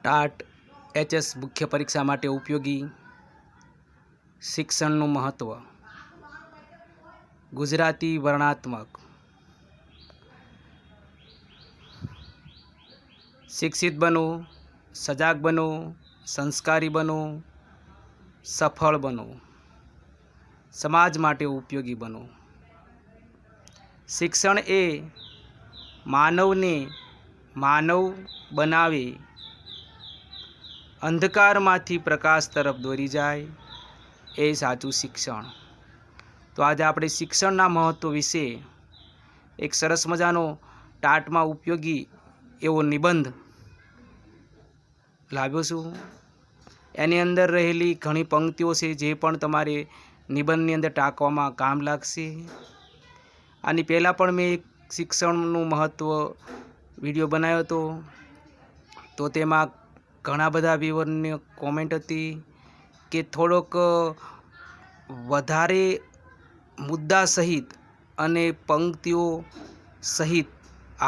TAT HS મુખ્ય પરીક્ષા માટે ઉપયોગી શિક્ષણનું મહત્ત્વ ગુજરાતી વર્ણનાત્મક શિક્ષિત બનો, સજાગ બનો, સંસ્કારી બનો, સફળ બનો, સમાજ માટે ઉપયોગી બનો। શિક્ષણ એ માનવને માનવ બનાવે, અંધકારમાંથી પ્રકાશ તરફ દોરી જાય એ સાચું શિક્ષણ। તો આજે આપણે શિક્ષણના મહત્ત્વ વિશે એક સરસ મજાનો ટાટમાં ઉપયોગી એવો નિબંધ લાવ્યો છું। એની અંદર રહેલી ઘણી પંક્તિઓ છે જે પણ તમારે નિબંધની અંદર ટાંકવામાં કામ લાગશે। આની પહેલાં પણ મેં એક શિક્ષણનું મહત્ત્વ વિડીયો બનાવ્યો હતો, તો તેમાં ઘણા બધા વ્યુઅરની કોમેન્ટ હતી કે થોડોક વધારે મુદ્દા સહિત અને પંક્તિઓ સહિત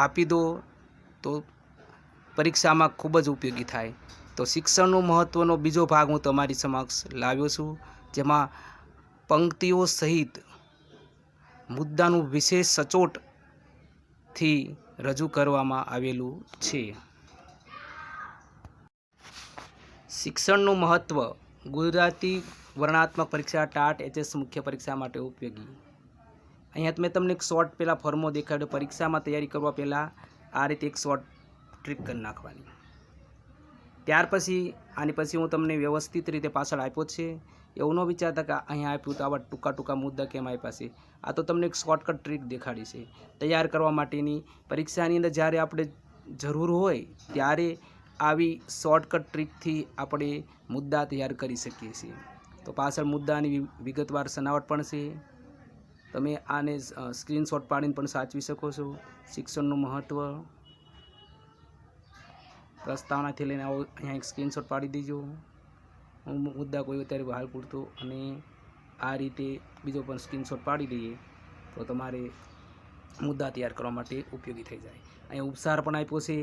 આપી દો તો પરીક્ષામાં ખૂબ જ ઉપયોગી થાય। તો શિક્ષણનું મહત્ત્વનો બીજો ભાગ હું તમારી સમક્ષ લાવ્યો છું, જેમાં પંક્તિઓ સહિત મુદ્દાનું વિશેષ સચોટથી રજૂ કરવામાં આવેલું છે। શિક્ષણનું મહત્ત્વ ગુજરાતી વર્ણનાત્મક પરીક્ષા ટાટ એચએસ મુખ્ય પરીક્ષા માટે ઉપયોગી। અહીંયા મેં તમને એક શોર્ટ પહેલાં ફોર્મો દેખાડ્યો। પરીક્ષામાં તૈયારી કરવા પહેલાં આ રીતે એક શોર્ટ ટ્રીક કરી નાખવાની। ત્યાર પછી આની પછી હું તમને વ્યવસ્થિત રીતે પાછળ આપ્યો છે, એવું ન વિચારતા કે અહીંયા આપ્યું તો આવા ટૂંકા ટૂંકા મુદ્દા કેમ આપ્યા છે। આ તો તમને એક શોર્ટકટ ટ્રીક દેખાડી છે તૈયાર કરવા માટેની। પરીક્ષાની અંદર જ્યારે આપણે જરૂર હોય ત્યારે આવી શોર્ટકટ ટ્રીકથી આપણે મુદ્દા તૈયાર કરી શકીએ છીએ। તો પાછળ મુદ્દાની વિગતવાર સનાવટ પણ છે, તમે આને સ્ક્રીનશોટ પાડીને પણ સાચવી શકો છો। શિક્ષણનું મહત્ત્વ પ્રસ્તાવનાથી લઈને આવો અહીંયા એક સ્ક્રીનશોટ પાડી દેજો। હું મુદ્દા કોઈ અત્યારે હાલ પૂરતો અને આ રીતે બીજો પણ સ્ક્રીનશોટ પાડી દઈએ તો તમારે મુદ્દા તૈયાર કરવા માટે ઉપયોગી થઈ જાય। અહીંયા ઉપસાર પણ આપ્યો છે,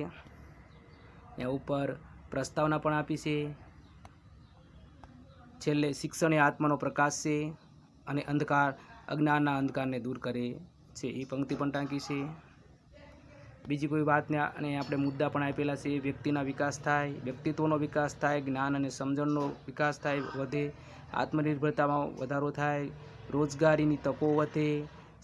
અહીંયા ઉપર પ્રસ્તાવના પણ આપી છે, છેલ્લે શિક્ષણ એ આત્માનો પ્રકાશ છે અને અજ્ઞાનના અંધકારને દૂર કરે છે એ પંક્તિ પણ ટાંકી છે। બીજી કોઈ વાતને અને આપણે મુદ્દા પણ આપેલા છે। વ્યક્તિના વિકાસ થાય, વ્યક્તિત્વનો વિકાસ થાય, જ્ઞાન અને સમજણનો વિકાસ થાય, વધે, આત્મનિર્ભરતામાં વધારો થાય, રોજગારીની તકો વધે,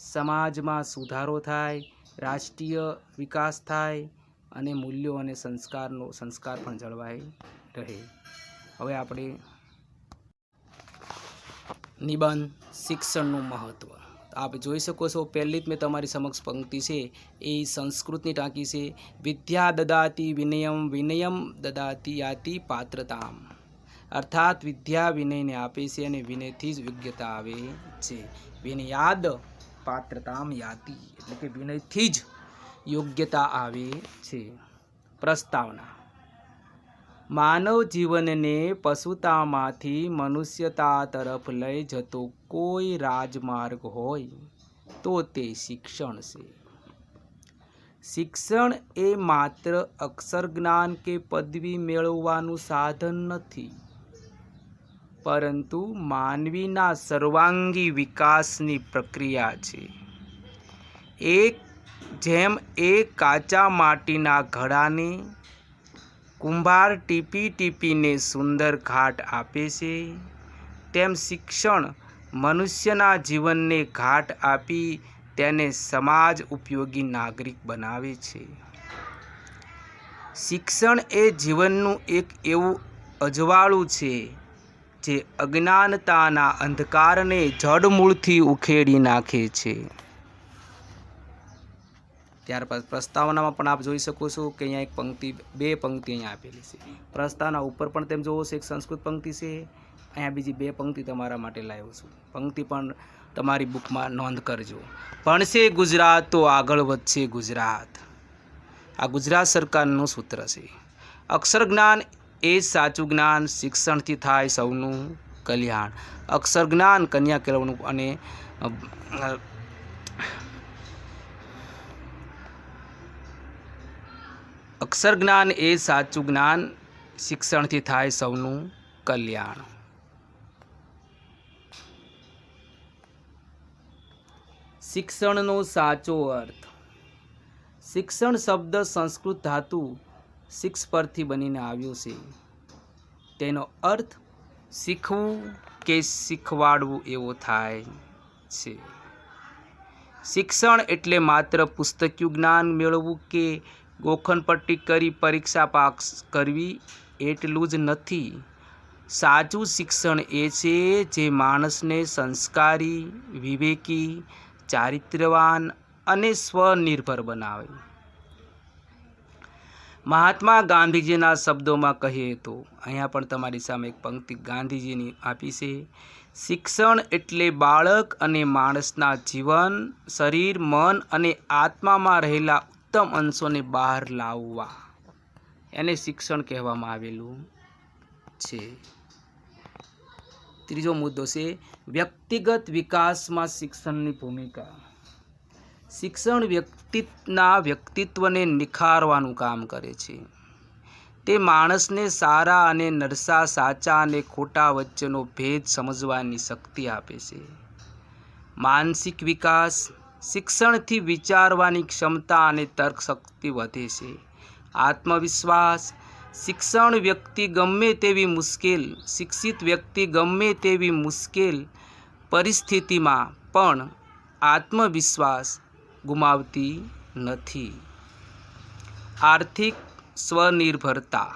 સમાજમાં સુધારો થાય, રાષ્ટ્રીય વિકાસ થાય અને મૂલ્યો અને સંસ્કાર પણ જળવાઈ રહે। હવે આપણે નિબંધ શિક્ષણનું મહત્ત્વ આપ જોઈ શકો છો। પહેલી જ મેં તમારી સમક્ષ પંક્તિ છે એ સંસ્કૃતની ટાંકી છે। વિદ્યા દદાતિ વિનયમ, વિનયમ દદાતિ યાતિ પાત્રતામ। અર્થાત વિદ્યા વિનયને આપે છે અને વિનયથી જ યોગ્યતા આવે છે। વિનયાદ પાત્રતામ યાતિ એટલે કે વિનયથી જ યોગ્યતા આવે છે। પ્રસ્તાવના માનવ જીવનને પશુતામાંથી મનુષ્યતા તરફ લઈ જતો કોઈ રાજમાર્ગ હોય તો તે શિક્ષણ છે। શિક્ષણ એ માત્ર અક્ષર જ્ઞાન કે પદવી મેળવવાનું સાધન નથી, પરંતુ માનવીના સર્વાંગી વિકાસની પ્રક્રિયા છે। જેમ એક કાચા માટીના ઘડાને કુંભાર ટીપી ટીપીને સુંદર ઘાટ આપે છે, તેમ શિક્ષણ મનુષ્યના જીવનને ઘાટ આપી તેને સમાજ ઉપયોગી નાગરિક બનાવે છે। શિક્ષણ એ જીવનનું એક એવું અજવાળું છે જે અજ્ઞાનતાના અંધકારને જડમૂળથી ઉખેડી નાખે છે। ત્યારબાદ પ્રસ્તાવનામાં પણ આપ જોઈ શકો છો કે અહીંયા એક પંક્તિ, બે પંક્તિ અહીંયા આપેલી છે। પ્રસ્તાવના ઉપર પણ તેમ જોવો છો એક સંસ્કૃત પંક્તિ છે, અહીંયા બીજી બે પંક્તિ તમારા માટે લાવ્યો છું। પંક્તિ પણ તમારી બુકમાં નોંધ કરજો। ભણશે ગુજરાત તો આગળ વધશે ગુજરાત, આ ગુજરાત સરકારનું સૂત્ર છે। અક્ષર જ્ઞાન એ જ સાચું જ્ઞાન, શિક્ષણથી થાય સૌનું કલ્યાણ। અક્ષર જ્ઞાન કન્યા કેળવણું અને અક્ષર જ્ઞાન એ સાચું જ્ઞાન, શિક્ષણથી થાય સૌનું કલ્યાણ. શિક્ષણનો સાચો અર્થ. શિક્ષણ શબ્દ સંસ્કૃત ધાતુ શિક્ષ પરથી બનીને આવ્યો છે. તેનો અર્થ શીખવું કે શીખવાડવું એવો થાય છે. શિક્ષણ એટલે માત્ર પુસ્તકીય જ્ઞાન મેળવવું કે ગોખણપટ્ટી કરી પરીક્ષા પાસ કરવી એટલું જ નથી. સાચું શિક્ષણ એ છે જે માણસને સંસ્કારી, વિવેકી, ચારિત્ર્યવાન અને સ્વનિર્ભર બનાવે. મહાત્મા ગાંધીજીના શબ્દોમાં કહીએ તો, અહીંયા પણ તમારી સામે એક પંક્તિ ગાંધીજીની આપી છે. શિક્ષણ એટલે બાળક અને માણસના જીવન, શરીર, મન અને આત્મામાં રહેલા ઉત્તમ અંશોને બહાર લાવવા, એને શિક્ષણ કહેવામાં આવેલું છે. ત્રીજો મુદ્દો છે વ્યક્તિગત વિકાસમાં શિક્ષણની ભૂમિકા. શિક્ષણ વ્યક્તિના વ્યક્તિત્વને નિખારવાનું કામ કરે છે. તે માણસને સારા અને નરસા, સાચા અને ખોટા વચ્ચેનો ભેદ સમજવાની શક્તિ આપે છે. માનસિક વિકાસ. શિક્ષણથી વિચારવાની ક્ષમતા અને તર્કશક્તિ વધે છે. આત્મવિશ્વાસ. શિક્ષિત વ્યક્તિ ગમે તેવી મુશ્કેલ પરિસ્થિતિમાં પણ આત્મવિશ્વાસ ગુમાવતી નથી. આર્થિક સ્વનિર્ભરતા.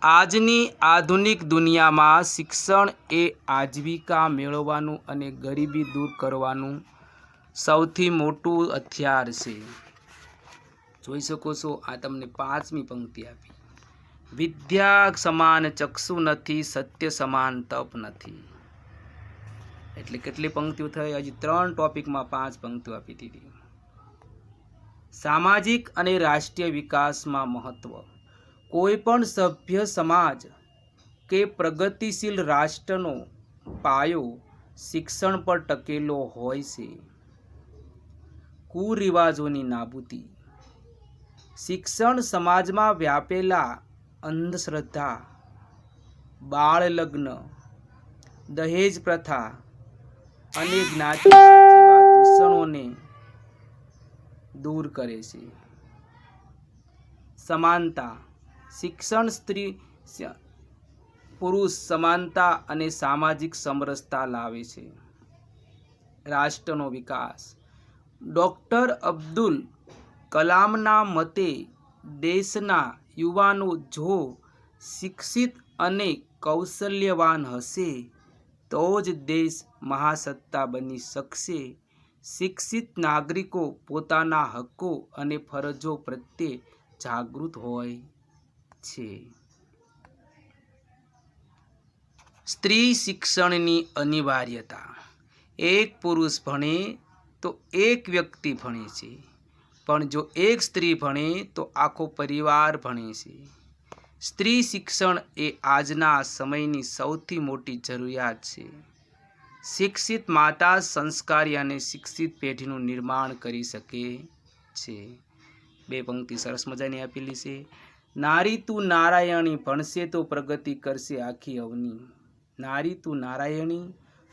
આજની આધુનિક દુનિયામાં શિક્ષણ એ આજીવિકા મેળવવાનું અને ગરીબી દૂર કરવાનું સૌથી મોટું હથિયાર છે. જોઈ શકો છો, આ તમને 5મી પંક્તિ આપી. વિદ્યા સમાન ચક્ષુ નથી, સત્ય સમાન તપ નથી. એટલે કેટલી પંક્તિઓ થઈ? હજી 3 ટોપિકમાં 5 પંક્તિઓ આપી દીધી. સામાજિક અને રાષ્ટ્રીય વિકાસમાં મહત્વ. કોઈ પણ સભ્ય સમાજ કે પ્રગતિશીલ રાષ્ટ્રનો પાયો શિક્ષણ પર ટકેલો હોય છે. કુરિવાજોની નાબૂદી. શિક્ષણ સમાજમાં વ્યાપેલા અંધશ્રદ્ધા, બાળ લગ્ન, દહેજ પ્રથા અને જ્ઞાતિવાદ જેવા દૂષણોને દૂર કરે છે. સમાનતા. શિક્ષણ સ્ત્રી પુરુષ સમાનતા અને સામાજિક સમરસતા લાવે છે. રાષ્ટ્રનો વિકાસ. ડૉક્ટર અબ્દુલ કલામના મતે દેશના યુવાનો જો શિક્ષિત અને કૌશલ્યવાન હશે તો જ દેશ મહાસત્તા બની શકશે. શિક્ષિત નાગરિકો પોતાના હક્કો અને ફરજો પ્રત્યે જાગૃત હોય છે. સ્ત્રી શિક્ષણની અનિવાર્યતા. એક પુરુષ ભણે તો એક વ્યક્તિ ભણે છે, પણ જો એક સ્ત્રી ભણે તો આખો પરિવાર ભણે છે. સ્ત્રી શિક્ષણ એ આજના સમયની સૌથી મોટી જરૂરિયાત છે. શિક્ષિત માતા સંસ્કારી અને શિક્ષિત પેઢીનું નિર્માણ કરી શકે છે. 2 પંક્તિ સરસ મજાની આપેલી છે. નારી તું નારાયણી, ભણશે તો પ્રગતિ કરશે આખી અવની. નારી તું નારાયણી,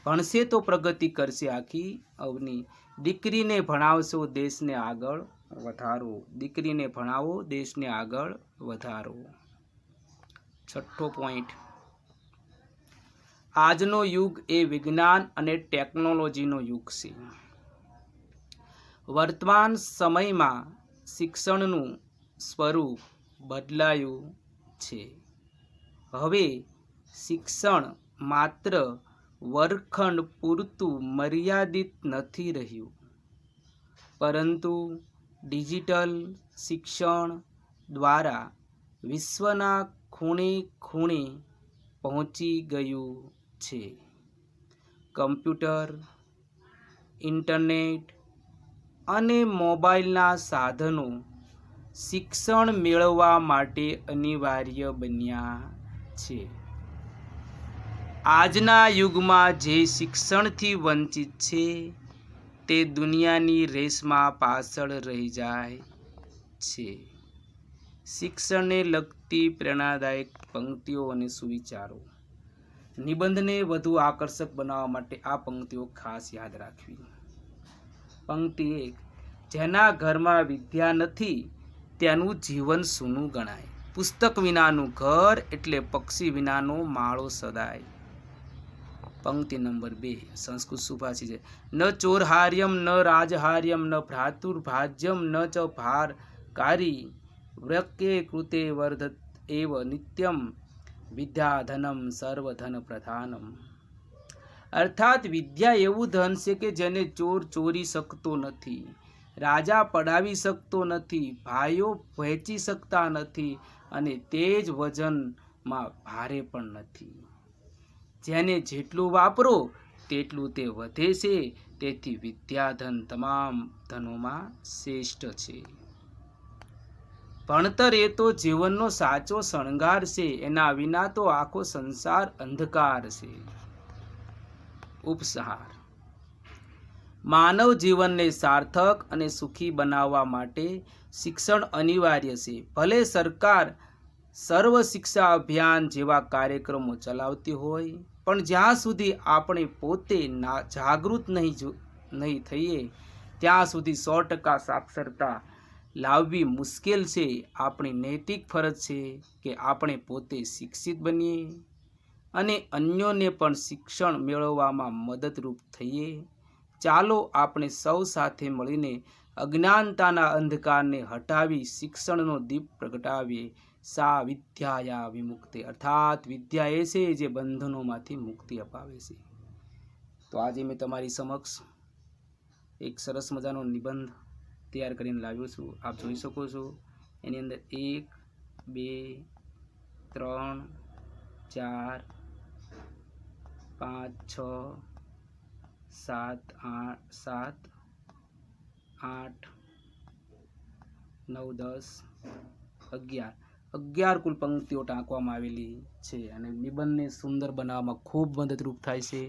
ભણશે તો પ્રગતિ કરશે આખી અવની. દીકરીને ભણાવશો દેશને આગળ વધારો. દીકરીને ભણાવો, દેશને આગળ વધારો. 6થો પોઈન્ટ. આજનો યુગ એ વિજ્ઞાન અને ટેકનોલોજીનો યુગ છે. વર્તમાન સમયમાં શિક્ષણનું સ્વરૂપ બદલાયું છે. હવે શિક્ષણ માત્ર વર્ગખંડ પૂરતું મર્યાદિત નથી રહ્યું, પરંતુ ડિજિટલ શિક્ષણ દ્વારા વિશ્વના ખૂણે ખૂણે પહોંચી ગયું છે. કમ્પ્યુટર, ઇન્ટરનેટ અને મોબાઈલના સાધનો શિક્ષણ મેળવવા માટે અનિવાર્ય બન્યા છે. આજના યુગમાં જે શિક્ષણથી વંચિત છે તે દુનિયાની રેસમાં પાછળ રહી જાય છે. શિક્ષણને લગતી પ્રેરણાદાયક પંક્તિઓ અને સુવિચારો. નિબંધને વધુ આકર્ષક બનાવવા માટે આ પંક્તિઓ ખાસ યાદ રાખવી. પંક્તિ 1. જેના ઘરમાં વિદ્યા નથી તેનું જીવન સૂનું ગણાય. પુસ્તક વિનાનું ઘર એટલે પક્ષી વિનાનો માળો સદાય. પંક્તિ નંબર 2. સંસ્કૃત સુભાષિત છે. ન ચોરહાર્યમ ન રાજહાર્યમ ન ભ્રાતુર્ભાજ્યમ ન ચ ભારકારી વ્રક્યે કૃતે વર્ધત એવ નિત્યમ વિદ્યાધનમ સર્વધન પ્રધાનમ. અર્થાત વિદ્યા એવું ધન છે કે જેને ચોર ચોરી શકતો નથી, રાજા પડાવી શકતો નથી, ભાઈઓ વહેંચી શકતા નથી અને તે જ વજનમાં ભારે પણ નથી. જેને જેટલું વાપરો તેટલું તે વધે છે. તેથી વિદ્યાધન તમામ ધનોમાં શ્રેષ્ઠ છે. ભણતર એ તો જીવનનો સાચો શણગાર છે. એના વિના તો આખો સંસાર અંધકાર છે. ઉપસાર. માનવ જીવનને સાર્થક અને સુખી બનાવવા માટે શિક્ષણ અનિવાર્ય છે. ભલે સરકાર સર્વ શિક્ષા અભિયાન જેવા કાર્યક્રમો ચલાવતી હોય, પણ જ્યાં સુધી આપણે પોતે જાગૃત નહીં થઈએ ત્યાં સુધી 100% સાક્ષરતા લાવવી મુશ્કેલ છે. આપણી નૈતિક ફરજ છે કે આપણે પોતે શિક્ષિત બનીએ અને અન્યોને પણ શિક્ષણ મેળવવામાં મદદરૂપ થઈએ. ચાલો આપણે સૌ સાથે મળીને અજ્ઞાનતાના અંધકારને હટાવી શિક્ષણનો દીપ પ્રગટાવીએ. સા વિદ્યાયા વિમુક્તિ, અર્થાત વિદ્યા એ છે જે બંધનોમાંથી મુક્તિ અપાવે છે. તો આજે મેં તમારી સમક્ષ એક સરસ મજાનો નિબંધ તૈયાર કરીને લાવ્યો છું. આપ જોઈ શકો છો. એની અંદર 1, 2, 3, 4, 5, 6, 7, 8, 9, 10, 11 કુલ પંક્તિઓ ટાંકવામાં આવેલી છે અને નિબંધને સુંદર બનાવવામાં ખૂબ મદદરૂપ થાય છે.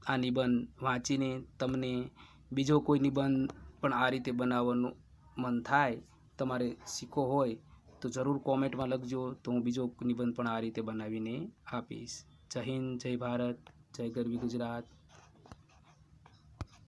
આ નિબંધ વાંચીને તમને બીજો કોઈ નિબંધ પણ આ રીતે બનાવવાનું મન થાય, તમારે શીખવો હોય તો જરૂર કોમેન્ટમાં લખજો, તો હું બીજો નિબંધ પણ આ રીતે બનાવીને આપીશ. જય હિન્દ, જય ભારત, જય ગરવી ગુજરાત.